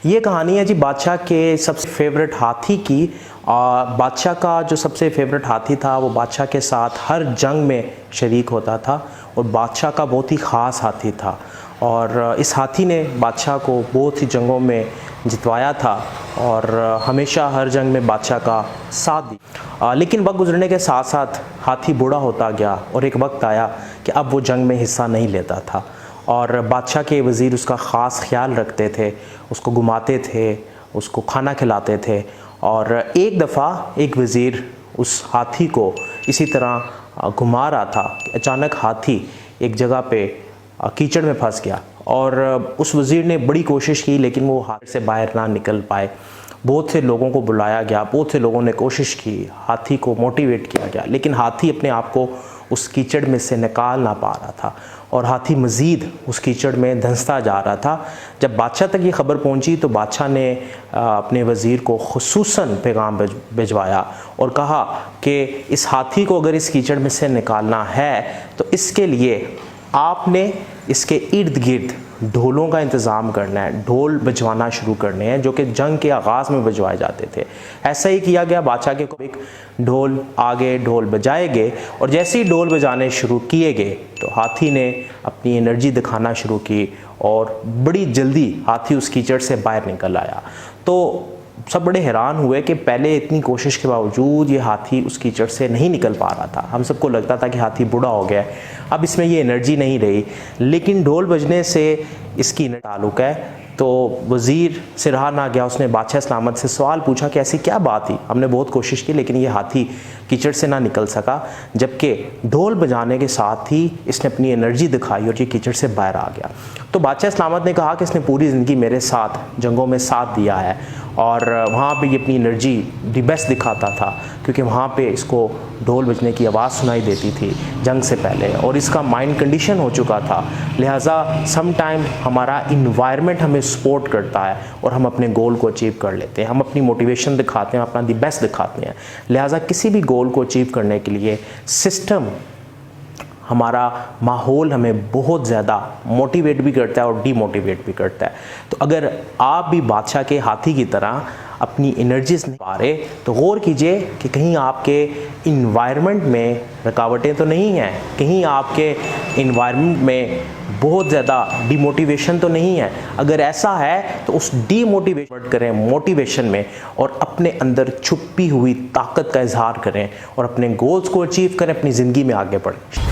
ये कहानी है जी बादशाह के सबसे फेवरेट हाथी की। बादशाह का जो सबसे फेवरेट हाथी था वो बादशाह के साथ हर जंग में शरीक होता था और बादशाह का बहुत ही ख़ास हाथी था और इस हाथी ने बादशाह को बहुत सी जंगों में जितवाया था और हमेशा हर जंग में बादशाह का साथ दी। लेकिन वक्त गुजरने के साथ साथ हाथी बूढ़ा होता गया और एक वक्त आया कि अब वो जंग में हिस्सा नहीं लेता था और बादशाह के वज़ीर उसका ख़ास ख्याल रखते थे, उसको घुमाते थे, उसको खाना खिलाते थे। और एक दफ़ा एक वज़ीर उस हाथी को इसी तरह घुमा रहा था कि अचानक हाथी एक जगह पे कीचड़ में फंस गया और उस वज़ीर ने बड़ी कोशिश की लेकिन वो हाथ से बाहर ना निकल पाए। बहुत से लोगों को बुलाया गया, बहुत से लोगों ने कोशिश की, हाथी को मोटिवेट किया गया, लेकिन हाथी अपने आप को उस कीचड़ में से निकाल ना पा रहा था और हाथी मज़ीद उस कीचड़ में धंसता जा रहा था। जब बादशाह तक ये ख़बर पहुंची तो बादशाह ने अपने वज़ीर को खुसूसन पैगाम भिजवाया और कहा कि इस हाथी को अगर इस कीचड़ में से निकालना है तो इसके लिए आपने इसके इर्द गिर्द ढोलों का इंतज़ाम करना है, ढोल बजवाना शुरू करने हैं जो कि जंग के आगाज़ में बजवाए जाते थे। ऐसा ही किया गया, बादशाह के को एक ढोल आगे ढोल बजाए गए और जैसे ही ढोल बजाने शुरू किए गए तो हाथी ने अपनी एनर्जी दिखाना शुरू की और बड़ी जल्दी हाथी उस कीचड़ से बाहर निकल आया। तो सब बड़े हैरान हुए कि पहले इतनी कोशिश के बावजूद ये हाथी उस कीचड़ से नहीं निकल पा रहा था। हम सबको लगता था कि हाथी बूढ़ा हो गया है, अब इसमें ये एनर्जी नहीं रही, लेकिन ढोल बजने से इसकी ताल्लुक़ है। तो वज़ीर से रहा ना गया, उसने बादशाह सलामत से सवाल पूछा कि ऐसी क्या बात थी, हमने बहुत कोशिश की लेकिन ये हाथी कीचड़ से ना निकल सका, जबकि ढोल बजाने के साथ ही इसने अपनी एनर्जी दिखाई और ये कीचड़ से बाहर आ गया। तो बादशाह सलामत ने कहा कि इसने पूरी ज़िंदगी मेरे साथ जंगों में साथ दिया है और वहाँ पे ये अपनी एनर्जी दी बेस्ट दिखाता था क्योंकि वहाँ पे इसको ढोल बजने की आवाज़ सुनाई देती थी जंग से पहले और इसका माइंड कंडीशन हो चुका था। लिहाजा सम टाइम हमारा इन्वायरमेंट हमें सपोर्ट करता है और हम अपने गोल को अचीव कर लेते हैं, हम अपनी मोटिवेशन दिखाते हैं, अपना दी बेस्ट दिखाते हैं। लिहाजा किसी भी गोल को अचीव करने के लिए सिस्टम, हमारा माहौल हमें बहुत ज़्यादा मोटिवेट भी करता है और डीमोटिवेट भी करता है। तो अगर आप भी बादशाह के हाथी की तरह अपनी एनर्जीज नहीं पा रहे तो गौर कीजिए कि कहीं आपके इन्वायरमेंट में रुकावटें तो नहीं हैं, कहीं आपके इन्वायरमेंट में बहुत ज़्यादा डिमोटिवेशन तो नहीं है। अगर ऐसा है तो उस डीमोटिवेशन करें मोटिवेशन में और अपने अंदर छुपी हुई ताकत का इजहार करें और अपने गोल्स को अचीव करें, अपनी ज़िंदगी में आगे बढ़ें।